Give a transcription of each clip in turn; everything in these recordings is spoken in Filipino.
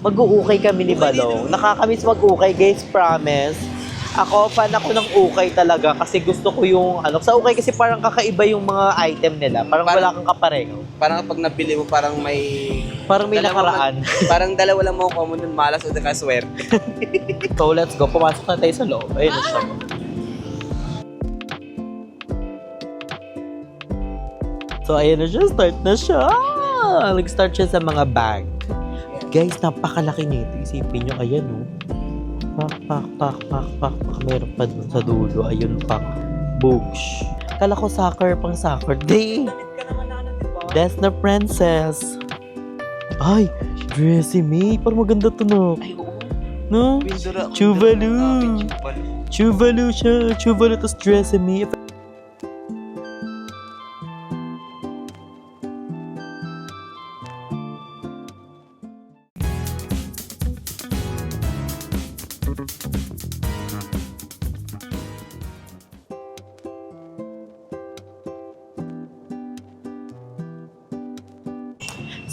Mag-uukay kami ni Balong. Nakakamiss mag-ukay, guys, promise. Fan ako ng ukay talaga kasi gusto ko yung sa ukay kasi parang kakaiba yung mga item nila. Parang wala kang kapareho. Parang pag nabili mo, parang may Nakaraan. parang dalawa lang mo common dun, malas o kaswerte. So, let's go. Pumasok na tayo sa loob. Ayun na siya. So, ayun na siya. Start na siya. Nag-start siya sa mga bag. Guys, napakalaki nito. Isipin nyo, ayan o. Pak. Meron pa dun sa dulo. Ayun, pak. Boosh. Kala ko pang soccer. Day! That's the princess. Ay, Dressy May. Parang maganda to, no? Ay, oo. No? Chuvalu. Chuvalu siya. Chuvalu tas Dressy May.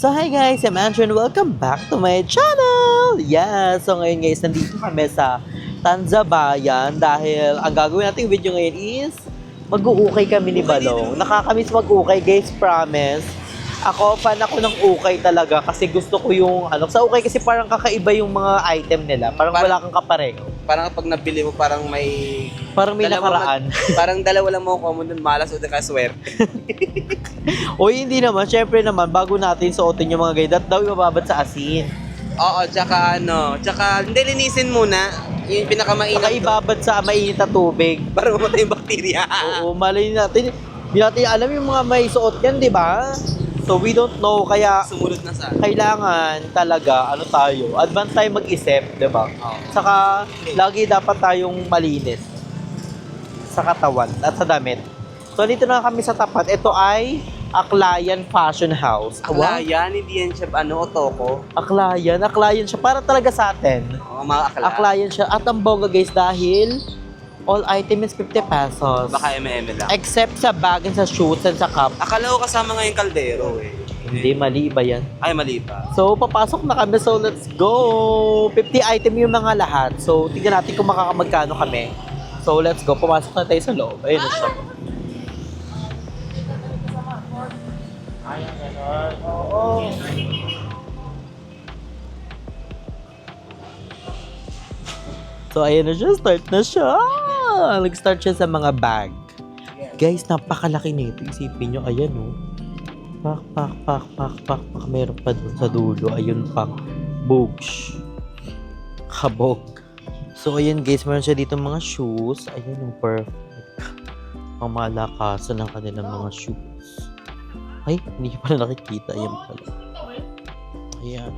So hi guys, I'm Andrew and welcome back to my channel! Yeah, so ngayon guys, nandito kami sa Tanzabayan dahil ang gagawin nating video ngayon is mag-uukay kami ni Balong. Nakakamiss mag-ukay guys, promise. Fan ako ng ukay talaga kasi gusto ko yung sa ukay kasi parang kakaiba yung mga item nila. Parang wala kang kapareho. Parang pag nabili mo, parang may nakaraan. parang dalawa lang mo common dun, malas o kaswerte. Uy, hindi naman. Syempre naman, bago natin suotin yung mga ganyan, daw ibababad sa asin. Oo, tsaka hindi, linisin muna. Yung pinakamainam. Saka ibabad sa mainit na tubig. Para mamatay yung bakterya. Oo, malay natin. Hindi natin alam yung mga may suot yan, di ba? So, we don't know. Kaya, Sumunod na sa kailangan talaga, tayo, advance tayo mag-isip, di ba? Oo. Saka, lagi dapat tayong malinis sa katawan at sa damit. So, dito na kami sa tapat. Ito ay Aklayan Fashion House. Aklayan, hindi yan siya, otoko. Aklayan siya. Para talaga sa atin. Oo, mga akla. Aklayan siya. At ang bongga guys, dahil all item is 50 pesos. Baka M&M lang. Except sa bag and sa shoes and sa cup. Akala ko kasama nga yung kaldero eh. Hindi, mali ba yan? Ay, mali pa. So, papasok na kami. So, let's go! 50 item yung mga lahat. So, tignan natin kung makakamagkano kami. So, let's go. Pumasok na tayo sa loob. Ayun na siya. So, ayun na siya. Start na siya. Nag-start siya sa mga bag. Guys, napakalaki nito. Isipin nyo, ayan o. Pak. Meron pa dun sa dulo. Ayun, pak. Boosh. Kabog. So, ayan guys. Meron siya dito mga shoes. Ayan yung perfect. Ang malakasan ng kanilang mga shoes. Ay, hindi ko pala nakikita. Ayan pala. Ayan.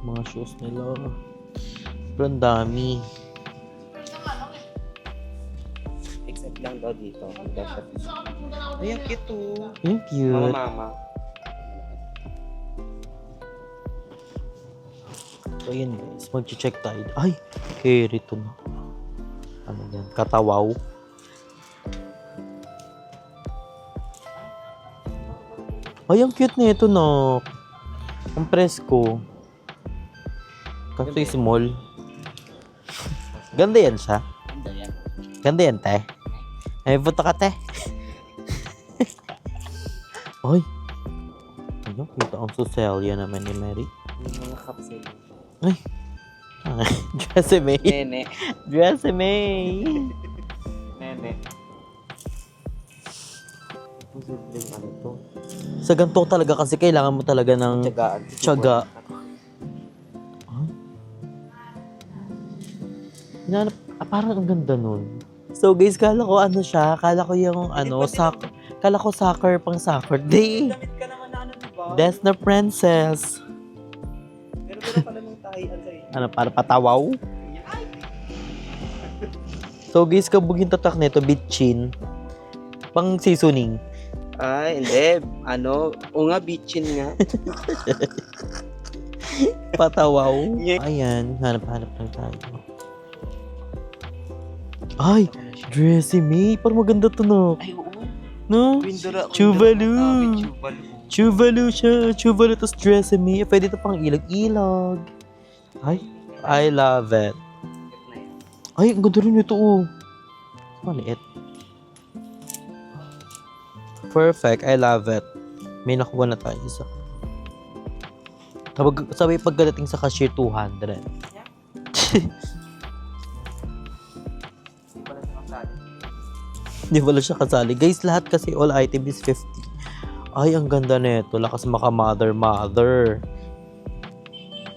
Mga shoes nila. Pero ang dami. Except lang daw dito. Ay, ang cute to. Ayan, cute. Mama. So, ayan guys. Mag-check tayo. Ay, carry to na. Ano yan? Katawaw. Ay, ang cute na ito, no. Ang presko. Kaso small. Ganda yan siya. Ganda yan, te. Ay, buto ka, te. Ay. Ano? Kita ang suselya naman ni Mary. Yung mga kapsel. Ay. Dressy May. Nene. Dressy May. Nene. Posibleng ano to. Sa ganito talaga kasi kailangan mo talaga ng tiyaga. Hinanap, parang ang ganda nun. So guys, kala ko siya, kala ko yung kala ko pang soccer. Day! Damit ka naman na diba? That's the princess. Pero wala pala nung tahian sa'yo. Para patawaw? So guys, kabugin tatak nito, bitchin. Pang seasoning. Ay, hindi. O nga, bitchin nga. Patawaw. Ayan, hanap-hanap lang tayo. Ay, Dressy May. Parang maganda to, no? Ay, oo. No? Chuvalu. Chuvalu siya. Chuvalu tas Dressy May. Pwede ito pang ilag-ilag. Ay, I love it. Cute na yan. Ay, ang ganda rin ito, oh. Maliit. Perfect, I love it. May nakuha na tayo isa. Sabi pagdating sa cashier, 200. Hindi pala sa kasali. Hindi wala siya kasali. Guys, lahat kasi all item is 50. Ay, ang ganda nito. Lakas maka mother.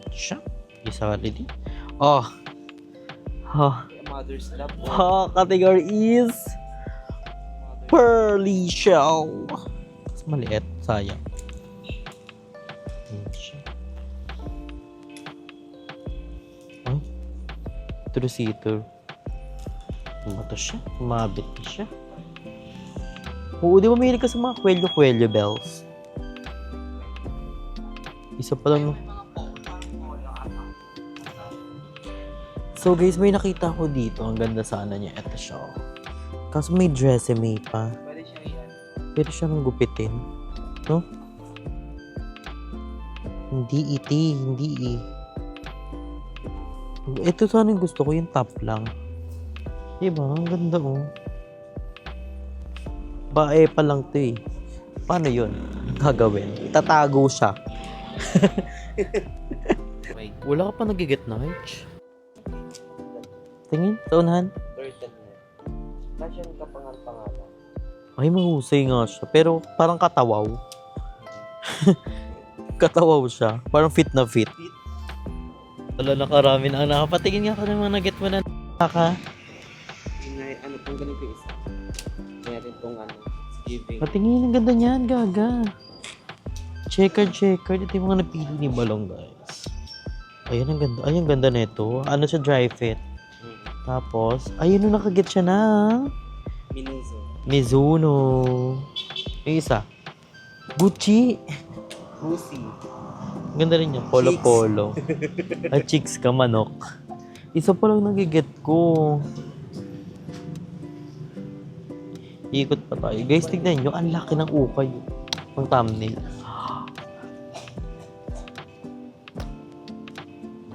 Siya. Isa ka din. Oh. Ha. Mother's love. Ha. Category is pearly shell. Mas maliit. Sayang. Ayan siya. Ay. Trusito. Mata siya. Mabit na siya. Oo, di ba mahilig ka sa mga kwelyo bells? Isa pa lang. So guys, may nakita ko dito. Ang ganda sana niya. Ito siya. Kaso may dresseme pa. Pwede siya yan. Pero siya nang gupitin. No? Hindi iti. Hindi Ito sana yung gusto ko. Yung top lang. Diba? Ang ganda oh. Bae pa lang to eh. Paano yun? Gagawin? Tatago siya. Wait. Wala ka pa nagigit na, Hitch? Tingin, sa unahan. Turtle na. Nasyan ka pangalan. Ay, mahusay nga siya. Pero parang katawaw. Katawaw siya. Parang fit na fit. Wala nakarami na. Nakapatingin nga ako ng mga nag-get mo na naka. Ano pong ganito yung isa? Meron pong giving. Patingin, ang ganda niyan, gaga. Checkered. Ito yung mga napili ni Balong, guys. Ayan, ang ganda. Ay, ang ganda nito. Ano siya, dry fit. Tapos, ayun yung nakagit siya na. Mizuno. Yung isa. Gucci. Ganda rin niya. Polo. Ay, chicks ka, manok. Isa pa lang nagigit ko. Ikot pa tayo. Guys, tignan nyo. Ang laki ng ukay. Ang thumbnail.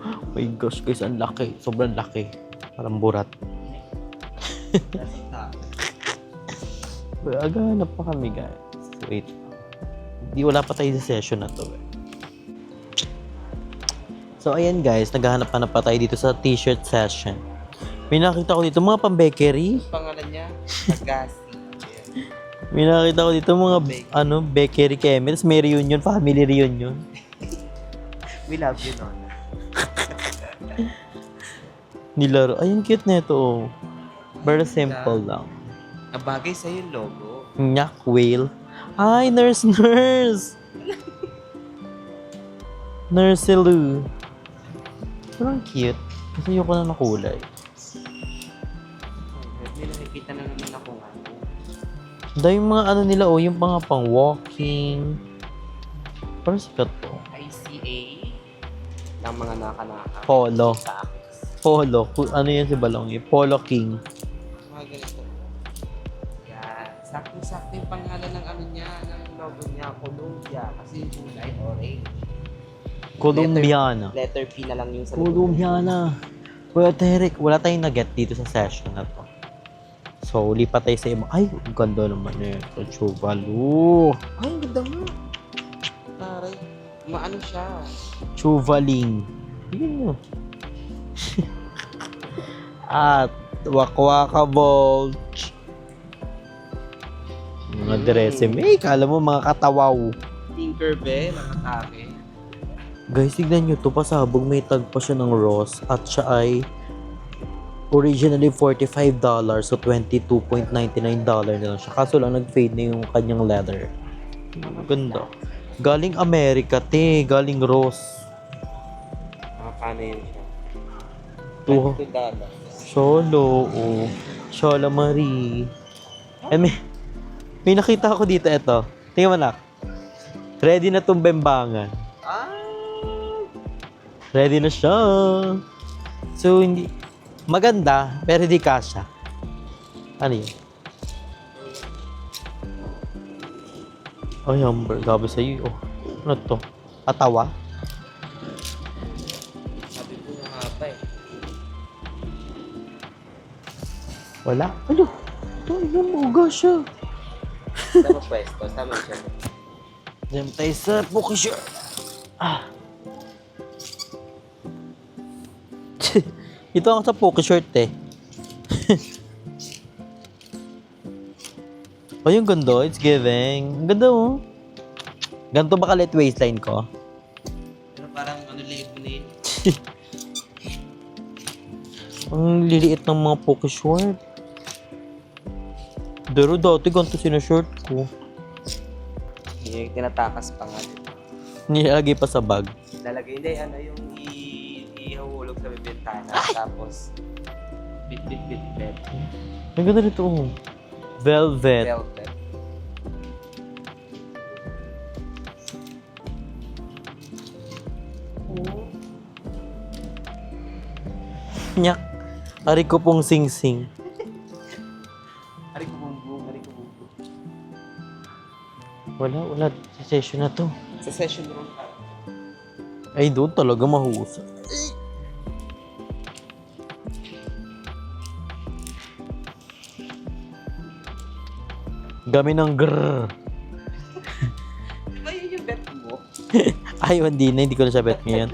Oh my gosh, guys. Ang laki. Sobrang laki. Parang burat. Aghanap pa kami, guys. Wait. Wala pa tayo sa session na to. So, ayan guys. Naghahanap pa tayo dito sa t-shirt session. May nakita ko dito mga pang-bakery. Pangalan niya? Agassi. May nakita ko dito mga bakery chemicals. May reunion, family reunion. We love you, no? Nilaro. Ay, ang cute nito. Oh. Very simple lang. Nabagay sa'yo yung logo. Nyak whale. Ay, nurse. Nurse Lou. Parang cute. Kasi ayoko na kulay. May nakikita na naman ako Dahil yung mga nila, yung mga pang walking. Parang sikat to. ICA ng mga naka-naka. Polo. Ano yan si Balong? Polo King. Mga ganito. Yan. Sakto-sakto yung pangalan ng niya, ng logo niya, Columbia. Kasi yung kulay orange. Colombiana. Letter P na lang yung sa Colombiana. Kuya Derek, wala tayong nag-get dito sa session na to. So, lipat tayo sa iba. Ay, ang ganda naman ito. Chuvalu. Ay, ang ganda mo. Taray. Maano siya? Chuvaling. Yun yun. At Wakwaka Bulge. Mga dresseme. Kala mo mga katawaw. Tinkerbell, ang atake. Guys, tignan nyo to. Pasabog may tag pa siya ng Ross. At siya ay originally $45. So, $22.99 na lang siya. Kaso lang nag-fade na yung kanyang leather. Ganda. Galing Amerika, te. Galing Ross. Paano yun siya? $2. Solo. Oh. Shola Marie. Eh, may nakita ako dito. Ito. Tingnan mo na. Ready na tong bembangan. Ready na siya. So, hindi... Maganda, pero di kasha. Ano yun? Ay, Amber. Gabi sa'yo. Oh. Ano to? Atawa? Sabi pa eh. Wala. Ano? Ay, namuga siya. Tama pwesto, tama siya. Diyan tayo sa Pokishore. Ah. Ito ang sa Pokishort eh. Oh, yung ganda. It's giving. Ang ganda oh. Ganito ba kalit waistline ko? Pero parang ano liit mo na yun. Ang liliit ng mga Pokishort. Pero dati ganito sinashort ko. Yung tinatakas pa nga. Nilalagay pa sa bag. Lalagay hindi, ano yung ihahulog sa bintana. Tapos, bit. Ang ganda nito oh. Velvet. Velvet. Nyak. Ari ko pong sing-sing. Ari ko bumbong. Wala. Sa session na to. Sa session room ka. Ay, doon talaga mahusay. Gami ng grrr. Di ba yun yung bet mo? Ay, hindi ko na siya bet ngayon.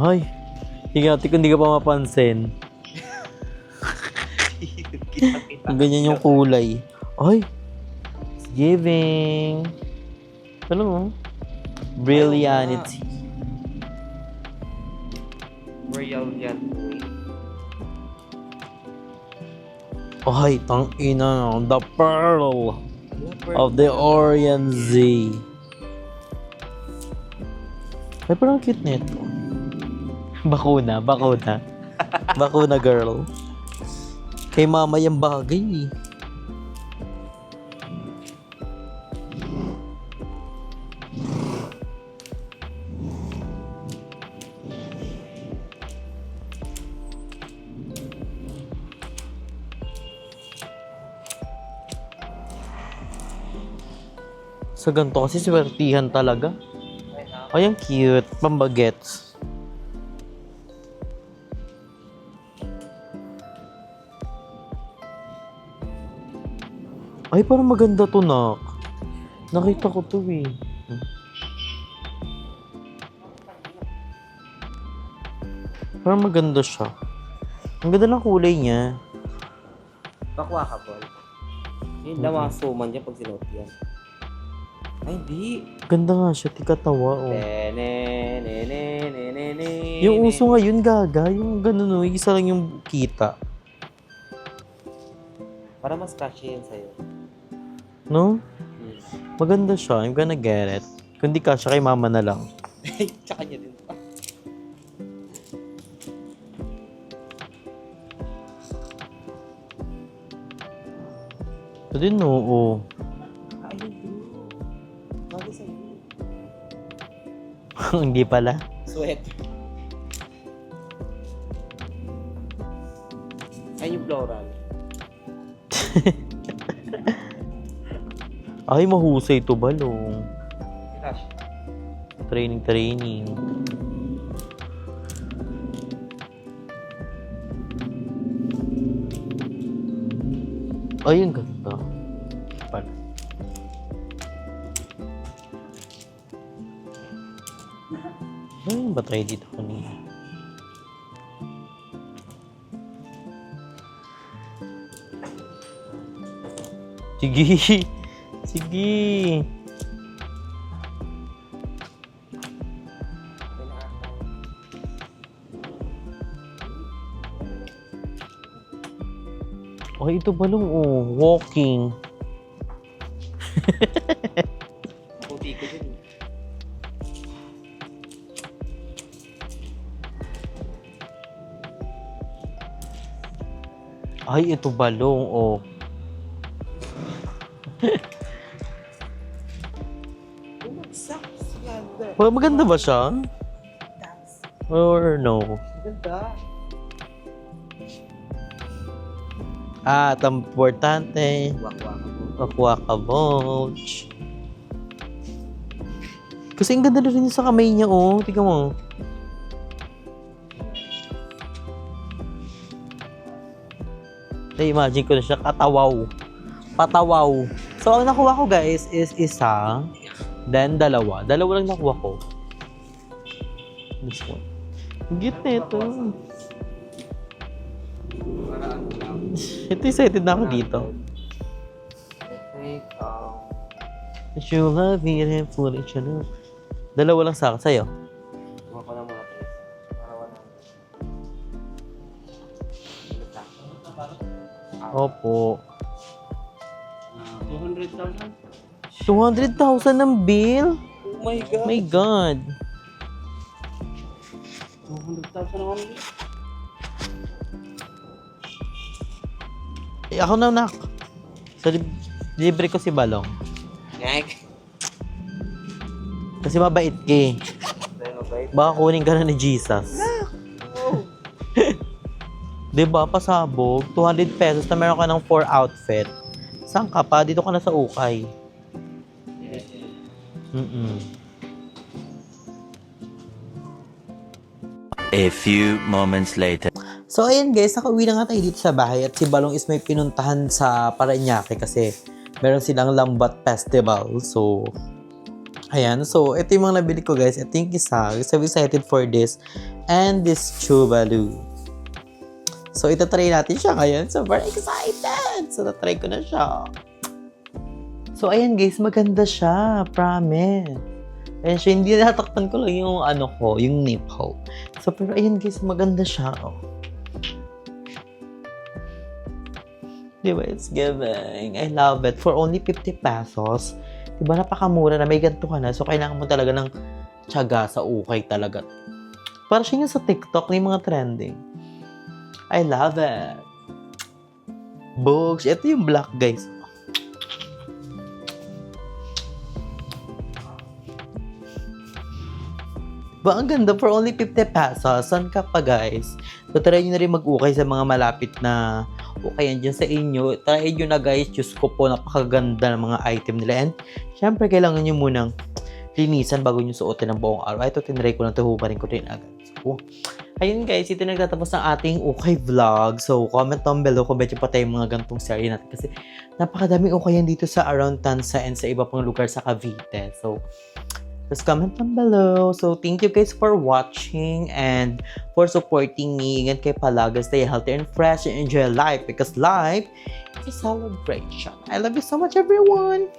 Ay, tingati kung hindi ka pa mapansin. Kita-kita. Ganyan yung kulay. Ay, it's giving. Ano mo? Brillianity. Brilliant. Ay, tangina. The pearl of the Orient Z. Ay, parang cute nito. Bakuna. Bakuna girl. Kay mama yung bagay eh. Sa ganito kasi swertihan talaga. Ay, ang cute. Pambagets. Ay, parang maganda to, nak. Nakita ko to eh. Parang maganda siya. Ang ganda ng kulay niya. Pakuha ka, Paul. Yun lang mga suman niya pag sinuot yan. Ay, hindi. Ganda nga siya, tikatawa oh. Nenenenenenenene. Yung uso ngayon, gaga. Yung ganun oh, isa lang yung kita. Para mas catchy yun sa'yo. No? Maganda siya. I'm gonna get it. Kung di ka siya, kay mama na lang. Tsaka niya din pa. Ito din, oo. Ay, hindi. Bagay sa'yo. Hindi pala. Sweater. Ay, yung floral. Ay, mahusay to balong. Gosh. Training. Ay, ang ganda. Pala. Ano ba tayo dito kanina? Sige. Sige. Ay, ito balong oh. Walking. Puti ko din. Ay, ito balong oh. Well, maganda ba siya? Or no? Ganda. At ang importante, Wak-waka po. Waka. Kasi ang ganda na rin sa kamay niya, oh. Tingnan mo. Na-imagine ko na siya, patawaw. So, ang nakuha ko, guys, is isa, then dalawa. Dalawa lang nakuha ko. This one. Ang cute na ito. Paraan lang. Ito, excited na ako dito. Take off. You love me and full each other. Dalawa lang sa akin, sa'yo. Kuha ko na muna ito. Para wala. Opo. 200,000? 200,000 ng bill? Oh my God. My God. 200,000 only? Ako na, nak. So, libre ko si Balong. Nek. Kasi mabait ka eh. Baka kunin ka na ni Jesus. Diba, pasabog, 200 pesos na meron ka ng 4 outfit. Saan ka pa? Dito ka na sa ukay. A few moments later. So, ayan guys, nakauwi na nga tayo dito sa bahay at si Balong is may pinuntahan sa Parañaque kasi meron silang Lambat Festival. So, ayan. So, ito yung mga nabili ko guys. Ito yung isa. So, excited for this. And this Chubalu. So, itatry natin siya ngayon. So, very excited! So, natry ko na siya. So, ayan guys, maganda siya. Promise. Ayan siya, hindi natakpan ko lang yung yung nipple. So, pero ayan guys, maganda siya. Oh. Diba, it's giving. I love it. For only 50 pesos. Diba, napakamura na. May ganito ka na. So, kailangan mo talaga ng tiyaga sa ukay talaga. Para siya yung sa TikTok na yung mga trending. I love it. Books. Ito yung black, guys. Ba, ang ganda for only 50 pesos. Saan ka pa, guys? So, try nyo na rin mag-ukay sa mga malapit na ukayan dyan sa inyo. Try nyo na, guys. Diyos ko po, napakaganda ng mga item nila. And, syempre, kailangan nyo munang linisan bago nyo suotin ng buong araw. Ito, tinry ko lang ito, hubarin ko rin agad. So, ayun guys, ito na nagtatapos ng ating ukay vlog. So, comment down below kung medyo pa tayong mga gantong serie natin. Kasi, napakadaming ukayan dito sa around Tansa and sa iba pang lugar sa Cavite. So, just comment down below. So, thank you guys for watching and for supporting me. Ingat kayo palagi. Stay healthy and fresh and enjoy life because life is a celebration. I love you so much, everyone.